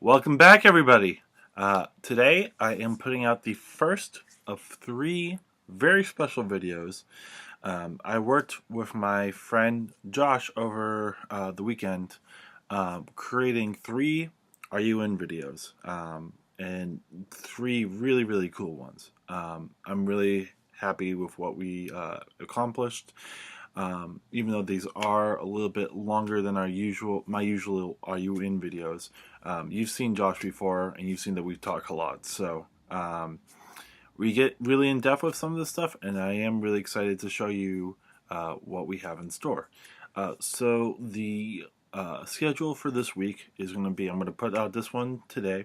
Welcome back, everybody. Today, I am putting out the first of three very special videos. I worked with my friend Josh over the weekend creating three Are You In videos and three really, really cool ones. I'm really happy with what we accomplished. Even though these are a little bit longer than my usual Are You In videos, you've seen Josh before, and you've seen that we talk a lot. So we get really in depth with some of this stuff, and I am really excited to show you what we have in store. So the schedule for this week is going to be: I'm going to put out this one today.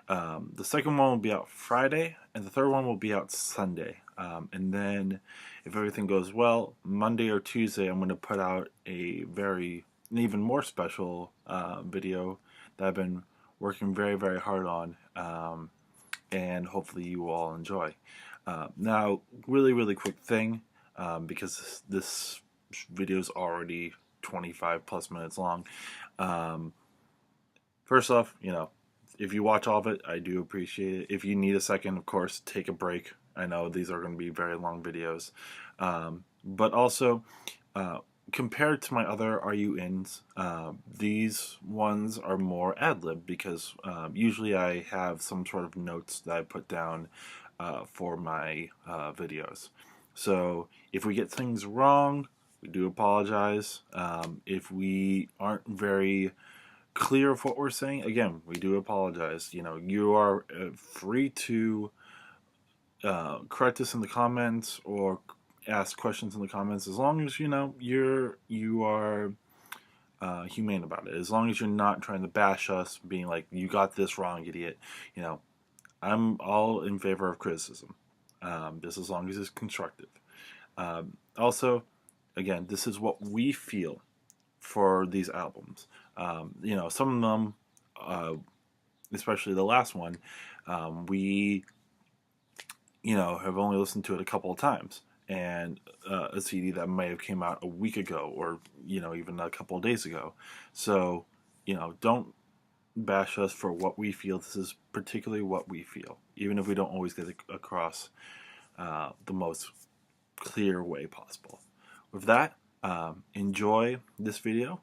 The second one will be out Friday, and the third one will be out Sunday. And then, if everything goes well, Monday or Tuesday, I'm going to put out an even more special video that I've been working very, very hard on, and hopefully you all enjoy. Now, really, really quick thing, because this video is already 25 plus minutes long. First off, if you watch all of it, I do appreciate it. If you need a second, of course, take a break. I know these are going to be very long videos. But also, compared to my other Are You Ins, these ones are more ad-lib because usually I have some sort of notes that I put down for my videos. So if we get things wrong, we do apologize. If we aren't very clear of what we're saying, again, we do apologize. You are free to correct us in the comments or ask questions in the comments, as long as you are humane about it. As long as you're not trying to bash us, being like, "You got this wrong, idiot." I'm all in favor of criticism, just as long as it's constructive. Also, again, this is what we feel for these albums. Some of them, especially the last one, we have only listened to it a couple of times, and a CD that may have came out a week ago or even a couple of days ago. So don't bash us for what we feel. This is particularly what we feel, even if we don't always get it across the most clear way possible. With that, enjoy this video.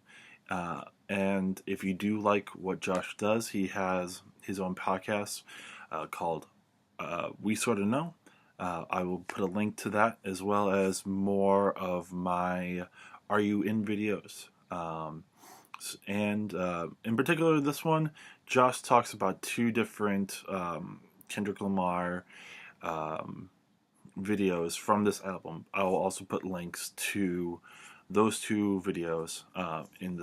And if you do like what Josh does, he has his own podcast called We Sort of Know. I will put a link to that, as well as more of my Are You In videos. And in particular, this one, Josh talks about two different Kendrick Lamar videos from this album. I will also put links to those two videos in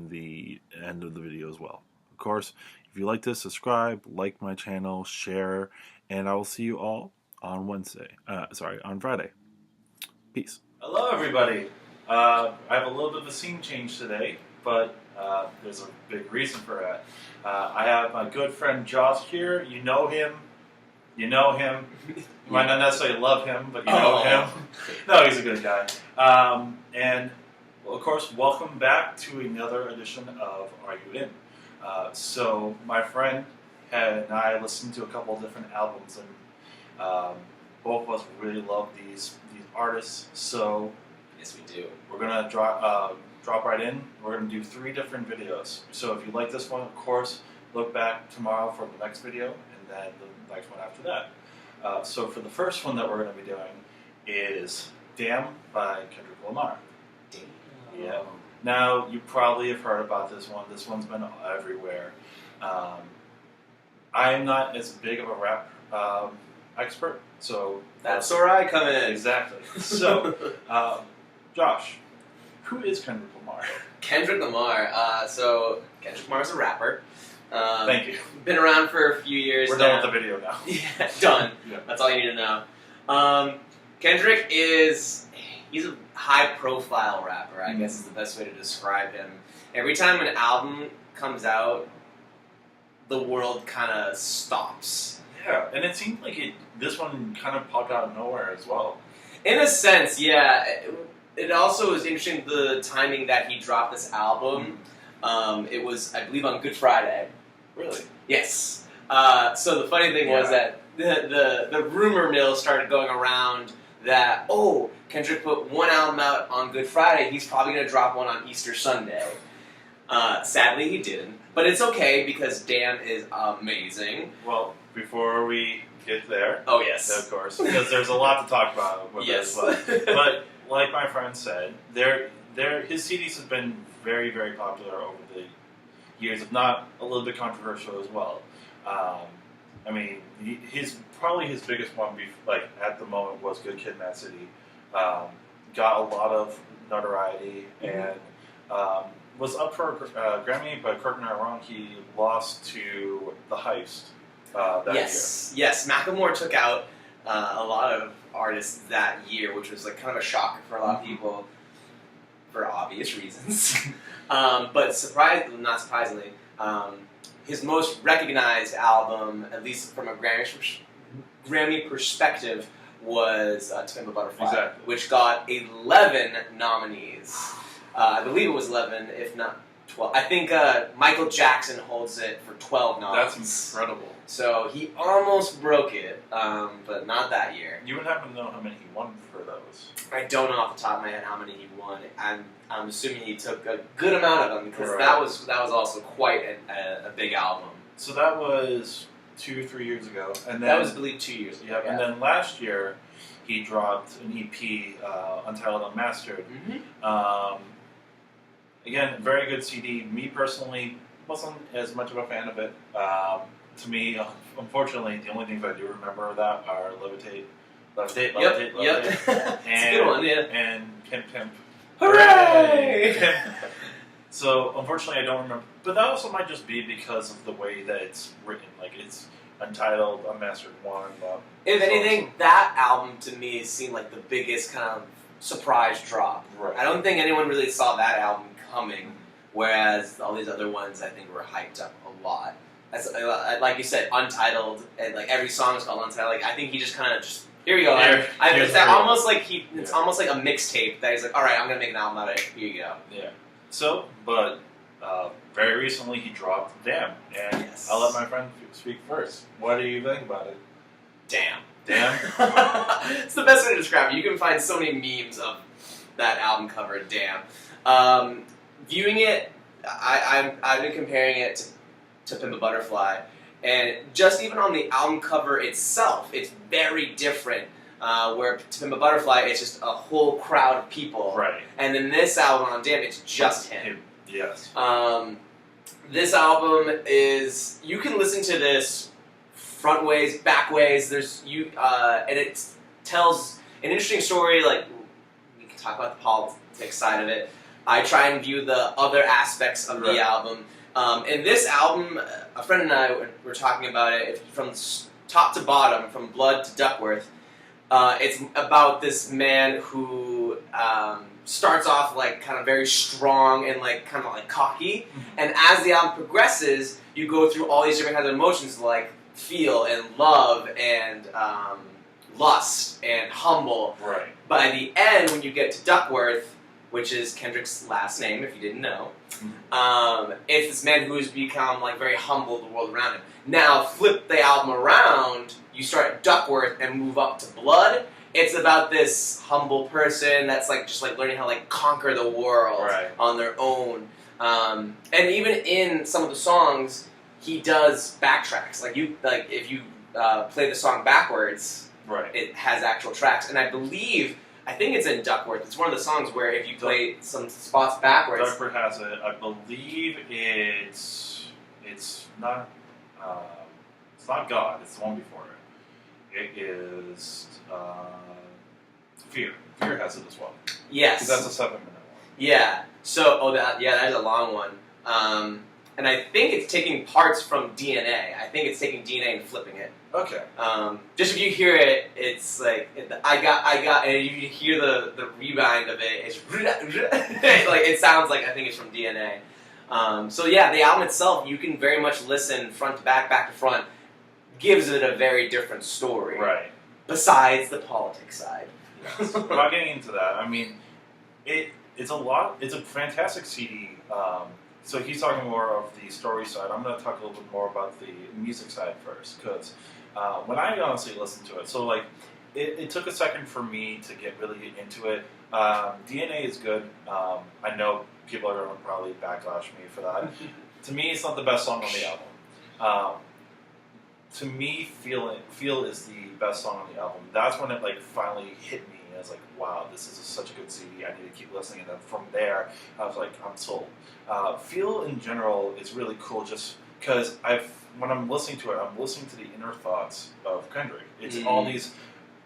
the end of the video as well. Of course, if you like this, subscribe, like my channel, share, and I will see you all on on Friday. Peace. Hello, everybody. I have a little bit of a scene change today, but there's a big reason for that. I have my good friend Josh here. You know him. You might not necessarily love him, but you know him. No, he's a good guy. And, well, of course, welcome back to another edition of Are You In? So my friend and I listened to a couple of different albums, and both of us really love these artists. So yes, we do. We're gonna drop right in. We're gonna do three different videos. So if you like this one, of course, look back tomorrow for the next video, and then the next one after that. So for the first one that we're going to be doing is Damn by Kendrick Lamar. Damn. Yeah. Now, you probably have heard about this one. This one's been everywhere. I'm not as big of a rap expert, so... That's where I come in. Exactly. So, Josh, who is Kendrick Lamar? Kendrick Lamar. Kendrick Lamar is a rapper. Thank you. Been around for a few years We're now. done with the video now. Yeah, done. Yeah. That's all you need to know. Kendrick he's a high-profile rapper, I guess is the best way to describe him. Every time an album comes out, the world kind of stops. Yeah, and it seemed like this one kind of popped out of nowhere as well. In a sense, yeah. It also was interesting, the timing that he dropped this album. It was, I believe, on Good Friday. Really? Yes. So the funny thing was that the rumor mill started going around that, oh, Kendrick put one album out on Good Friday, he's probably going to drop one on Easter Sunday. Sadly, he didn't. But it's okay because Dan is amazing. Well, before we get there... Oh, yes. Of course, because there's a lot to talk about with yes. this. But like my friend said, his CDs have been very, very popular over the years, if not a little bit controversial as well. I mean, probably his biggest one, at the moment, was "Good Kid, Mad City." Got a lot of notoriety and was up for a Grammy, but correct me if I'm wrong, he lost to The Heist that year. Yes. Macklemore took out a lot of artists that year, which was like kind of a shock for a lot of people for obvious reasons. But not surprisingly. His most recognized album, at least from a Grammy perspective, was To Pimp a Butterfly, which got 11 nominees. I believe it was 11, if not 12. I think Michael Jackson holds it for 12 nominees. That's incredible. So he almost broke it, but not that year. You would happen to know how many he won for those? I don't know off the top of my head how many he won. I'm assuming he took a good amount of them because that was also quite a big album. So that was 2-3 years ago, and then that was, I believe, 2 years ago. Yeah, and then last year he dropped an EP, Untitled Unmastered. Mm-hmm. Again, very good CD. Me personally wasn't as much of a fan of it. To me, unfortunately, the only things I do remember of that are Levitate. Yep. It's a good one, yeah. And Pimp. Hooray! So, unfortunately, I don't remember. But that also might just be because of the way that it's written. Like, it's Untitled, Unmastered 1. If anything, that album to me seemed like the biggest kind of surprise drop. Right. I don't think anyone really saw that album coming, whereas all these other ones I think were hyped up a lot. As, like you said, Untitled, and like every song is called Untitled. Like, I think he just kind of just, here you go. It's almost like almost like a mixtape that he's like, all right, I'm gonna make an album out of it. Here you go. Yeah. So, but very recently he dropped Damn, and I'll let my friend speak first. What do you think about it? Damn. It's the best way to describe it. You can find so many memes of that album cover, Damn. Viewing it, I've been comparing it to Pimp a Butterfly, and just even on the album cover itself, it's very different. Where To Pimp a Butterfly, it's just a whole crowd of people. Right. And then this album on Damn, it's just him. Yes. This album is, you can listen to this front ways, back ways. And it tells an interesting story. Like, we can talk about the politics side of it. I try and view the other aspects of the album. And this album, a friend and I were talking about it from top to bottom, from Blood to Duckworth. It's about this man who starts off like kind of very strong and like kind of like cocky, and as the album progresses, you go through all these different kinds of emotions like feel and love and lust and humble. Right. By the end, when you get to Duckworth, which is Kendrick's last name, if you didn't know, it's this man who's become like very humble of the world around him. Now, flip the album around, you start at Duckworth and move up to Blood. It's about this humble person that's like just like learning how to like conquer the world on their own. And even in some of the songs, he does backtracks. Like if you play the song backwards, it has actual tracks. And I think it's in Duckworth. It's one of the songs where if you play some spots backwards, Duckworth has it. I believe it's not God. It's the one before it. It is Fear. Fear has it as well. Yes. Because that's a 7-minute one. Yeah. So, that is a long one. And I think it's taking parts from DNA. I think it's taking DNA and flipping it. Okay. Just if you hear it, it's like I got, and if you hear the rewind of it, it's like it sounds like I think it's from DNA. So yeah, the album itself, you can very much listen front to back, back to front. Gives it a very different story. Right. Besides the politics side. Yes. Without getting into that, I mean, it's a fantastic CD. so he's talking more of the story side. I'm going to talk a little bit more about the music side first, because when I honestly listened to it, so like it took a second for me to get really into it. DNA is good. I know people are going to probably backlash me for that. To me, it's not the best song on the album. To me, Feel is the best song on the album. That's when it like finally hit me. I was like, wow, this is such a good CD. I need to keep listening. And then from there, I was like, I'm sold. Feel in general is really cool, just because when I'm listening to it, I'm listening to the inner thoughts of Kendrick. It's all these.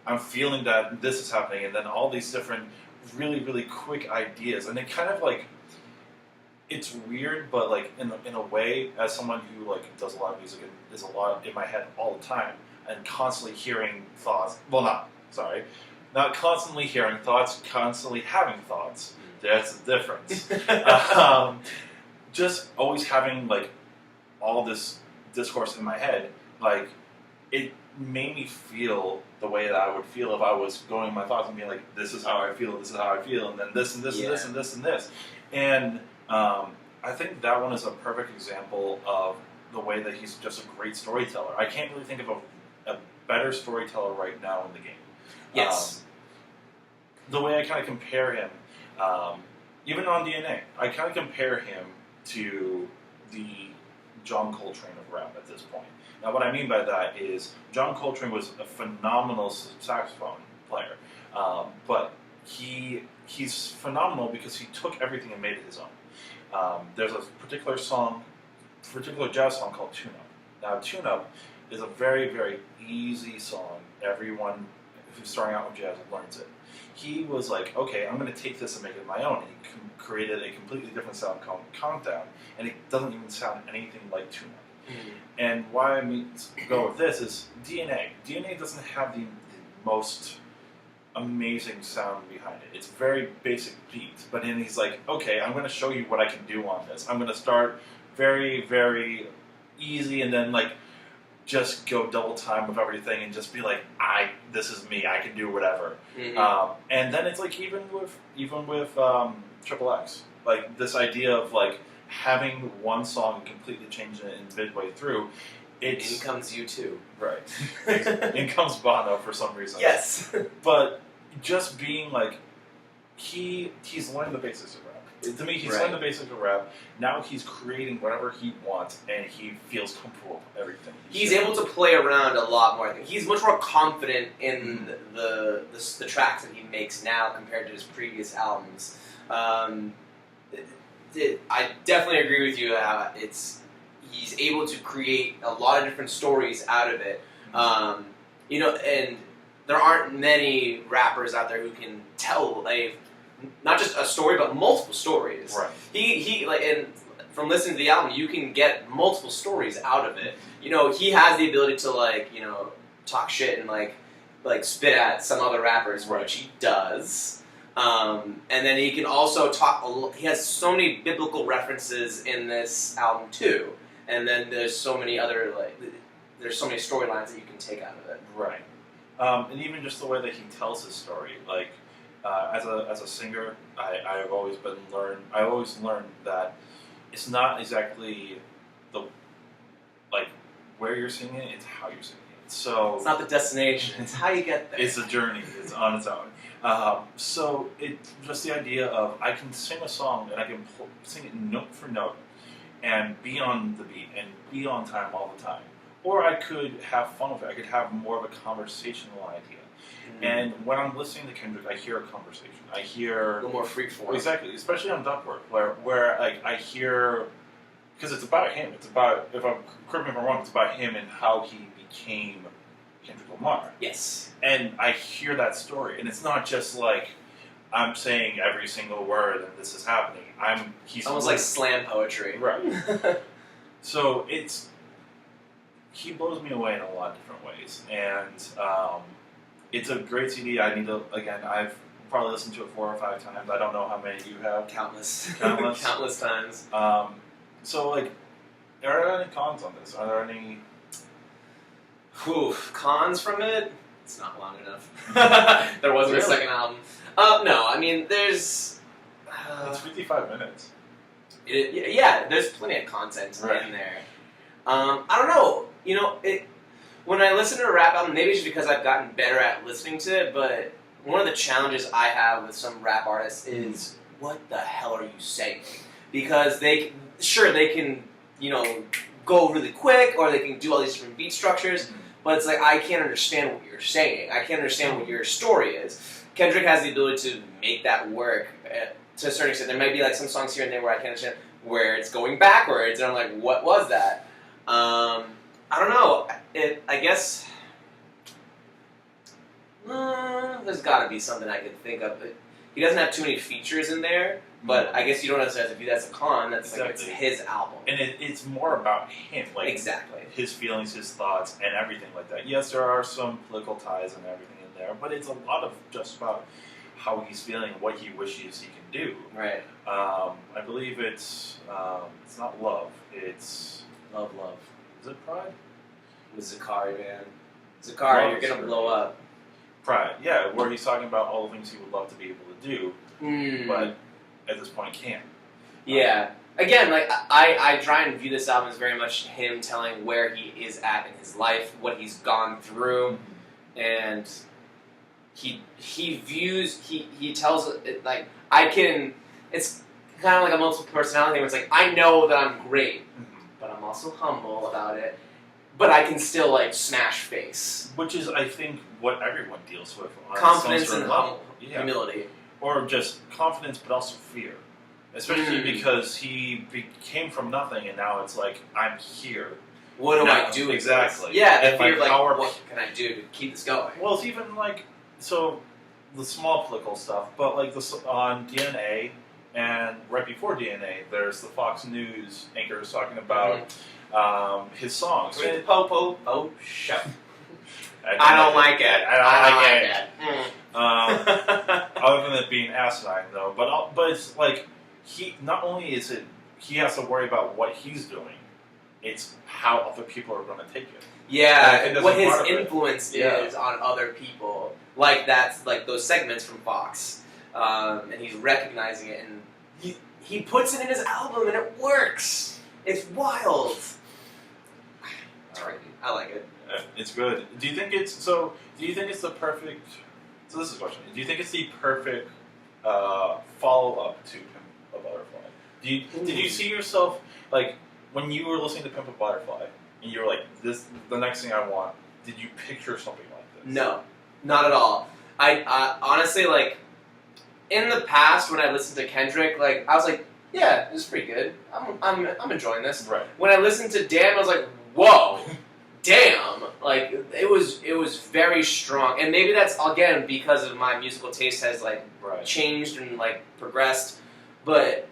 I'm feeling that this is happening, and then all these different, really, really quick ideas, and it kind of like. It's weird, but like in a way, as someone who like does a lot of music and is a lot in my head all the time, and constantly hearing thoughts. Well, not constantly hearing thoughts, constantly having thoughts. That's the difference. Just always having like all this discourse in my head, like it made me feel the way that I would feel if I was going in my thoughts and being like, "This is how I feel. This is how I feel," and then this and this and this and this and this, and. I think that one is a perfect example of the way that he's just a great storyteller. I can't really think of a better storyteller right now in the game. Yes. The way I kind of compare him, even on DNA, I kind of compare him to the John Coltrane of rap at this point. Now, what I mean by that is John Coltrane was a phenomenal saxophone player, but he's phenomenal because he took everything and made it his own. There's a particular jazz song called Tune Up. Now, Tune Up is a very, very easy song. Everyone who's starting out with jazz learns it. He was like, okay, I'm going to take this and make it my own. And he created a completely different sound called Countdown, and it doesn't even sound anything like Tune Up. Mm-hmm. And why I mean to go with this is DNA. DNA doesn't have the most amazing sound behind it. It's very basic beats, but then he's like, okay, I'm going to show you what I can do on this. I'm going to start very, very easy, and then like just go double time with everything, and just be like, this is me. I can do whatever. Mm-hmm. And then it's like even with Triple X, like this idea of like having one song and completely changing it in midway through. In comes U2. Right. In comes Bono for some reason. Yes. But just being like, he's learned the basics of rap. To me, he's learned the basics of rap. Now he's creating whatever he wants, and he feels comfortable with everything. He's able to play around a lot more. I think he's much more confident in the tracks that he makes now compared to his previous albums. I definitely agree with you. He's able to create a lot of different stories out of it. And there aren't many rappers out there who can tell not just a story, but multiple stories. Right. He and from listening to the album, you can get multiple stories out of it. He has the ability to talk shit and like spit at some other rappers, which he does. And then he can also talk. He has so many biblical references in this album too. And then there's so many other there's so many storylines that you can take out of it. Right. And even just the way that he tells his story, like as a singer, I always learned that it's not exactly where you're singing it, it's how you're singing it. So it's not the destination; it's how you get there. It's a journey. It's on its own. So it's just the idea of I can sing a song and I can sing it note for note and be on the beat and be on time all the time. Or I could have fun with it. I could have more of a conversational idea. Mm-hmm. And when I'm listening to Kendrick, I hear a conversation. I hear a little more free form. Exactly, especially on Duckwork, where I hear, because it's about him. It's about, correct me if I'm wrong, it's about him and how he became Kendrick Lamar. Yes. And I hear that story, and it's not just like I'm saying every single word and this is happening. He's almost like slam poetry. Right. So he blows me away in a lot of different ways, and it's a great CD. I've probably listened to it 4 or 5 times. I don't know how many you have. Countless. Countless times. So are there any cons on this? Are there any cons from it? It's not long enough. There wasn't a second album. No, I mean, there's... it's 55 minutes. Yeah, there's plenty of content in there. I don't know. When I listen to a rap album, maybe it's just because I've gotten better at listening to it, but one of the challenges I have with some rap artists is, what the hell are you saying? Because they can, go really quick, or they can do all these different beat structures, but it's like, I can't understand what you're saying. I can't understand what your story is. Kendrick has the ability to make that work to a certain extent. There might be like some songs here and there where I can't understand where it's going backwards, and I'm like, what was that? I don't know. I guess there's got to be something I could think of. He doesn't have too many features in there, but I guess you don't necessarily view that as a con. That's like, it's his album, and it's more about him, like exactly his feelings, his thoughts, and everything like that. Yes, there are some political ties and everything in there, but it's a lot of just about how he's feeling, what he wishes he can do. Right. I believe it's not love. It's love. Is it Pride? With Zakari, man. Zakari, you're gonna blow up. Pride, yeah, where he's talking about all the things he would love to be able to do, but at this point can't. Yeah. Again, like, I try and view this album as very much him telling where he is at in his life, what he's gone through, and he tells it, like, it's kind of like a multiple personality thing where it's like, I know that I'm great, but I'm also humble about it. But I can still, like, smash face. Which is, I think, what everyone deals with. On confidence and humility. Or just confidence, but also fear. Especially because he came from nothing, and now it's like, I'm here. What do I do exactly? Yeah, the fear of, like, what can I do to keep this going? Well, it's even, like, so, the small political stuff, but, like, on DNA, and right before DNA, there's the Fox News anchors talking about his songs. The Po show. I don't like it. I don't like it. Other than it being asinine, though, but it's like not only is it he has to worry about what he's doing, it's how other people are going to take it. Yeah, what his influence is on other people, like those segments from Fox, and he's recognizing it, and he puts it in his album, and it works. It's wild. I like it. It's good. Do you think it's the perfect? So this is a question. Do you think it's the perfect follow up to Pimp a Butterfly? Did you see yourself like when you were listening to Pimp a Butterfly and you were like, "This the next thing I want"? Did you picture something like this? No, not at all. I honestly, like, in the past when I listened to Kendrick, like, I was like, yeah, this is pretty good. I'm enjoying this. Right. When I listened to Damn, I was like, whoa, damn! Like, it was very strong, and maybe that's again because of my musical taste has like changed and like progressed, but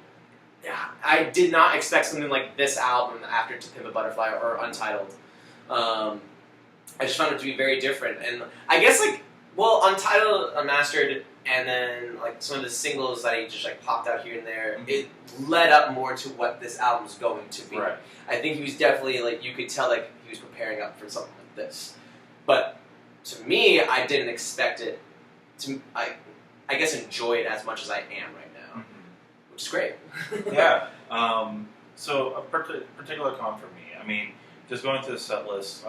I did not expect something like this album after To Pimp a Butterfly or Untitled. I just found it to be very different, and I guess like Untitled, Unmastered, and then like some of the singles that he just like popped out here and there, it led up more to what this album's going to be. Right. I think he was definitely like you could tell like he was preparing up for something like this. But to me, I didn't expect it to. I guess enjoy it as much as I am right now, which is great. Yeah. So a particular con for me. I mean, just going to the set list.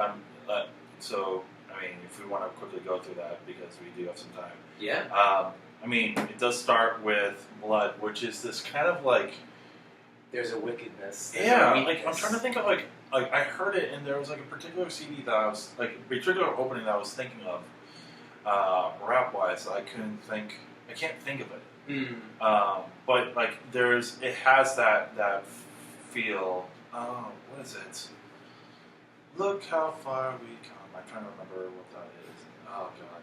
So I mean, if we want to quickly go through that because we do have some time. Yeah. I mean, it does start with Blood, which is this kind of like. There's a wickedness. Yeah, like I'm trying to think of like I heard it and there was like a particular CD that I was like a particular opening that I was thinking of rap wise. I can't think of it. But like it has that feel. Oh, what is it? Look how far we come. I'm trying to remember what that is. Oh god,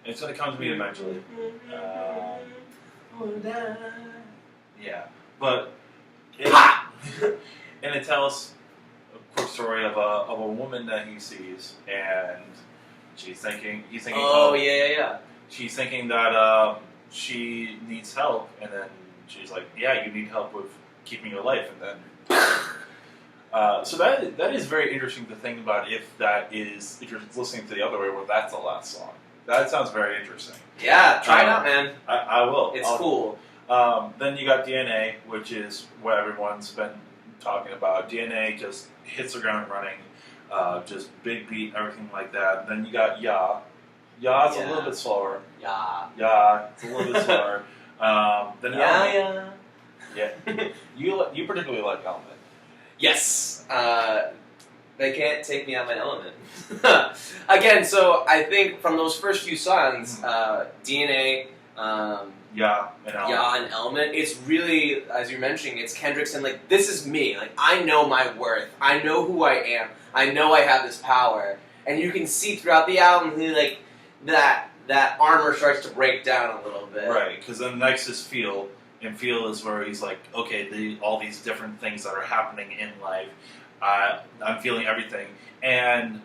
it's gonna come to me eventually. Yeah, but. And it tells a quick story of a woman that he sees, and he's thinking. Oh yeah. She's thinking that she needs help, and then she's like, "Yeah, you need help with keeping your life," and then. So that is very interesting to think about. If you're listening to the other way, where that's the last song. That sounds very interesting. Yeah, try it out, man. I will. It's cool. Then you got DNA, which is what everyone's been talking about. DNA just hits the ground running, just big beat, everything like that. Then you got Ya. Ya's a little bit slower. Ya, it's a little bit slower. Then Element. Yeah. You particularly like Element. Yes. They can't take me out of my element. Again, so I think from those first few songs, DNA, Ya and Element. Ya and Element, it's really, as you're mentioning, it's Kendrick saying, like, this is me. Like, I know my worth. I know who I am. I know I have this power. And you can see throughout the album, like, that armor starts to break down a little bit. Right, because then next is Feel. And Feel is where he's like, okay, all these different things that are happening in life. I'm feeling everything, and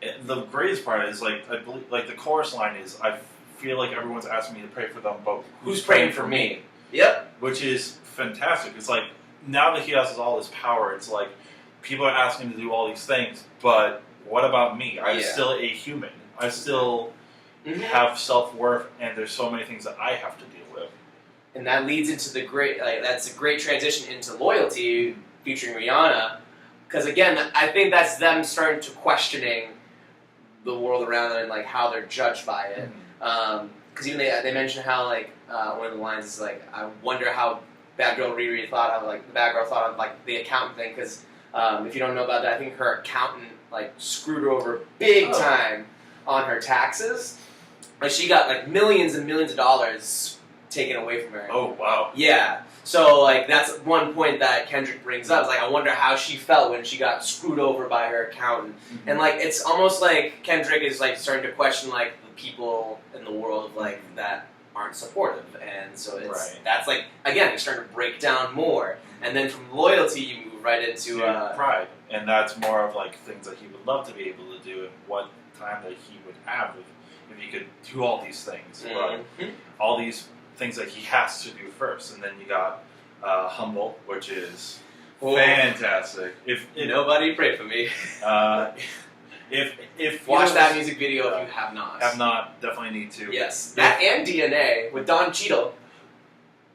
the greatest part is I believe the chorus line is, I feel like everyone's asking me to pray for them, but who's praying for me? Yep, which is fantastic. It's like, now that he has all this power, it's like people are asking him to do all these things, but what about me? I'm still a human. I still have self-worth, and there's so many things that I have to deal with. And that leads into that's a great transition into Loyalty, featuring Rihanna, because again, I think that's them starting to questioning the world around them and like how they're judged by it. Because even they mention how one of the lines is like, I wonder how Bad Girl Riri thought of the bad girl thought of the accountant thing, because if you don't know about that, I think her accountant screwed her over big time on her taxes. Like, she got millions and millions of dollars taken away from her. Oh wow. Yeah. So that's one point that Kendrick brings up. It's I wonder how she felt when she got screwed over by her accountant. And it's almost like Kendrick is starting to question the people in the world that aren't supportive. And so that's again, it's starting to break down more. And then from Loyalty you move right into Pride. And that's more of things that he would love to be able to do, and what time that he would have if he could do all these things. But all these things that he has to do first. And then you got Humble, which is fantastic. If nobody pray for me. if watch that music video if you have not. Have not, definitely need to. Yes, that and DNA with Don Cheadle.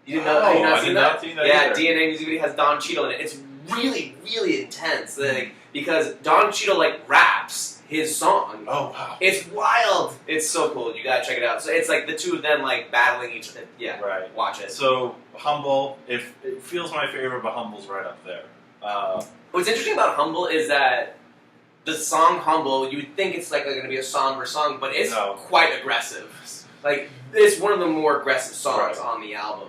You didn't know? Have you not seen that? Yeah, either. DNA music video has Don Cheadle in it. It's really, really intense. Because Don Cheadle raps his song. Oh wow! It's wild. It's so cool. You gotta check it out. So it's the two of them battling each other. Yeah, right. Watch it. So Humble, if it feels my favorite, but Humble's right up there. What's interesting about Humble is that the song Humble, you would think it's going to be a somber song, but it's quite aggressive. It's one of the more aggressive songs on the album.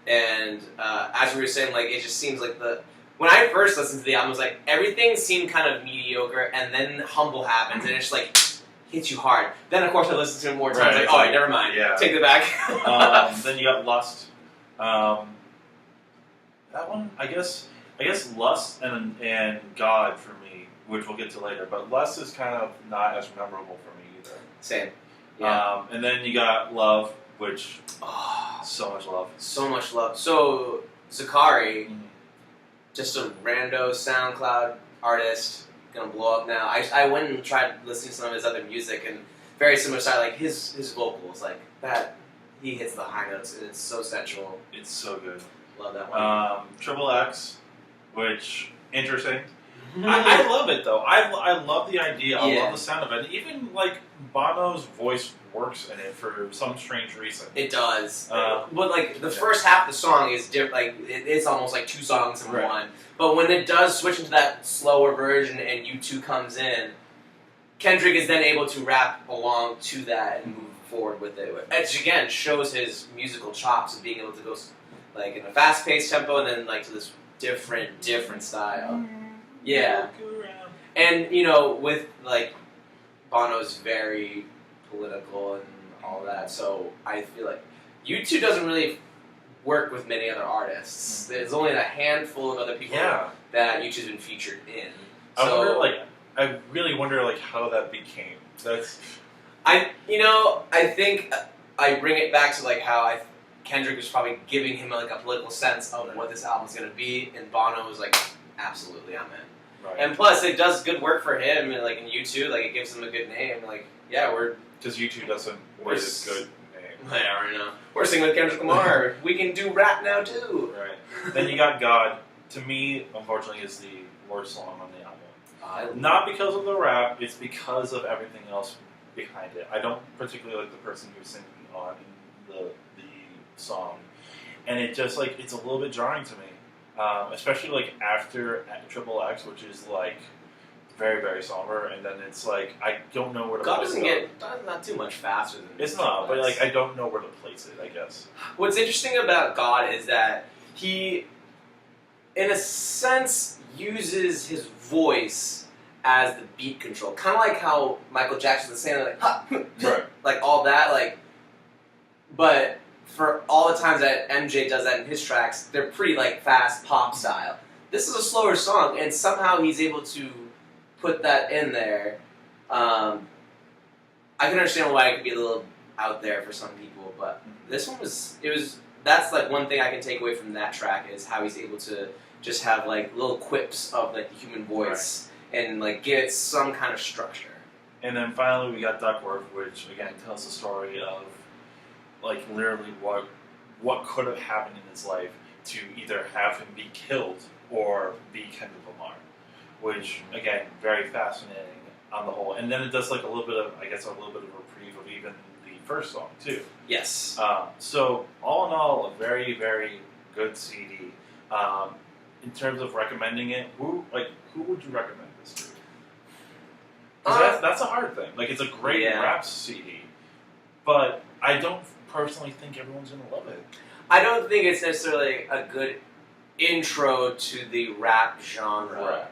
And as we were saying, it just seems when I first listened to the album, it was everything seemed kind of mediocre, and then Humble happens, and it's hits you hard. Then, of course, I listened to it more times, never mind. Yeah. Take it back. Then you got Lust. That one, I guess Lust and God for me, which we'll get to later, but Lust is kind of not as memorable for me either. Same. Yeah. And then you got Love, which, so much love. So much love. So, Zakari, just a rando SoundCloud artist, gonna blow up now. I went and tried listening to some of his other music, and very similar style, his vocals, that, he hits the high notes, and it's so sensual. It's so good. Love that one. Triple X, which, interesting. I love it though. I love the idea. I love the sound of it. Even Bono's voice works in it for some strange reason. It does. But the first half of the song is different. It's almost two songs in one. But when it does switch into that slower version and U2 comes in, Kendrick is then able to rap along to that and move forward with it. Which again shows his musical chops of being able to go in a fast-paced tempo and then to this different style. Yeah. And with Bono's very political and all that, so I feel U2 doesn't really work with many other artists. There's only a handful of other people that U2's been featured in. I really wonder how that became. I think I bring it back to how Kendrick was probably giving him a political sense of what this album's gonna be, and Bono was absolutely, I'm in. Right. And plus, it does good work for him, and in U2, it gives him a good name. We're because U2 doesn't wear this good name. Whatever, you know. We're singing with Kendrick Lamar. We can do rap now too. Right. Then you got God. To me, unfortunately, is the worst song on the album. Not because of the rap, it's because of everything else behind it. I don't particularly like the person who's singing on the song, and it just like it's a little bit jarring to me, especially like after Triple X, which is like very very somber, and then it's like I don't know where to. God doesn't get not too much faster than it's not, but like I don't know where to place it. I guess what's interesting about God is that he, in a sense, uses his voice as the beat control, kind of like how Michael Jackson was saying, like, ha, right. like all that, like. But for all the times that MJ does that in his tracks, they're pretty like fast pop style. This is a slower song, and somehow he's able to put that in there. I can understand why it could be a little out there for some people, but this one was. That's like one thing I can take away from that track is how he's able to just have like little quips of like the human voice. Right. And like give it some kind of structure. And then finally we got Duckworth, which again tells the story of like literally what could have happened in his life to either have him be killed or be Kendrick Lamar, which again very fascinating on the whole. And then it does like a little bit of a reprieve of even the first song too. Yes. So all in all, a very very good CD. In terms of recommending it, who would you recommend this to? Because that's a hard thing. Like, it's a great rap CD, but I don't personally think everyone's going to love it. I don't think it's necessarily a good intro to the rap genre.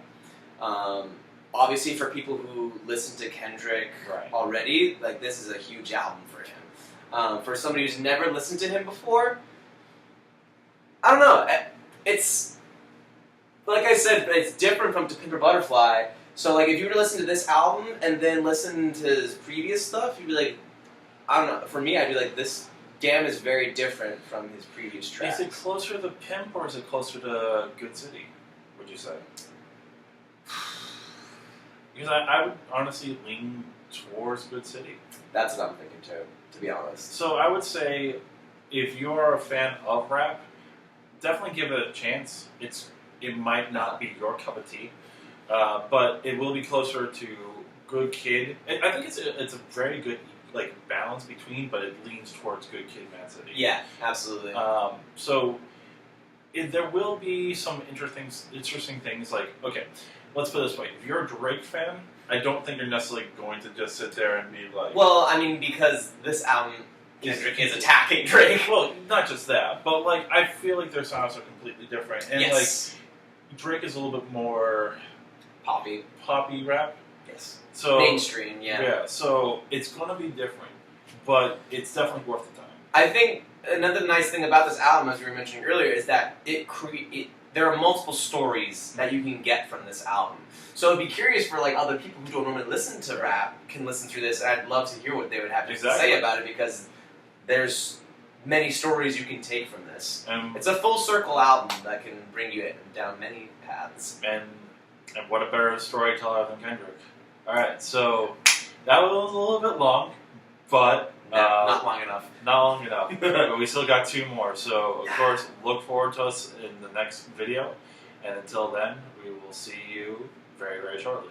Right. Obviously, for people who listen to Kendrick already, like, this is a huge album for him. For somebody who's never listened to him before, I don't know. It's... Like I said, it's different from To Pimp a Butterfly. So, like, if you were to listen to this album and then listen to his previous stuff, you'd be like, I don't know. For me, I'd be like, this Damn is very different from his previous tracks. Is it closer to Pimp or is it closer to Good City, would you say? Because I would honestly lean towards Good City. That's what I'm thinking, too, to be honest. So I would say, if you're a fan of rap, definitely give it a chance. It might not be your cup of tea, but it will be closer to Good Kid. I think it's a very good like balance between, but it leans towards Good Kid, Mad City. Yeah, absolutely. So there will be some interesting things. Like, okay, let's put it this way: if you're a Drake fan, I don't think you're necessarily going to just sit there and be like, well, I mean, because this album. Kendrick is attacking Drake. Well, not just that, but like I feel like their sounds are completely different, and like Drake is a little bit more poppy rap. Yes. So mainstream, yeah. Yeah. So it's gonna be different, but it's definitely worth the time. I think another nice thing about this album, as we were mentioning earlier, is that there are multiple stories that you can get from this album. So I'd be curious for like other people who don't normally listen to rap can listen through this, and I'd love to hear what they would have to say about it because there's many stories you can take from this. It's a full circle album that can bring you down many paths. And what a better storyteller than Kendrick. Alright, so that was a little bit long, but... not long enough. Not long enough. But we still got 2 more. So, of course, look forward to us in the next video. And until then, we will see you very, very shortly.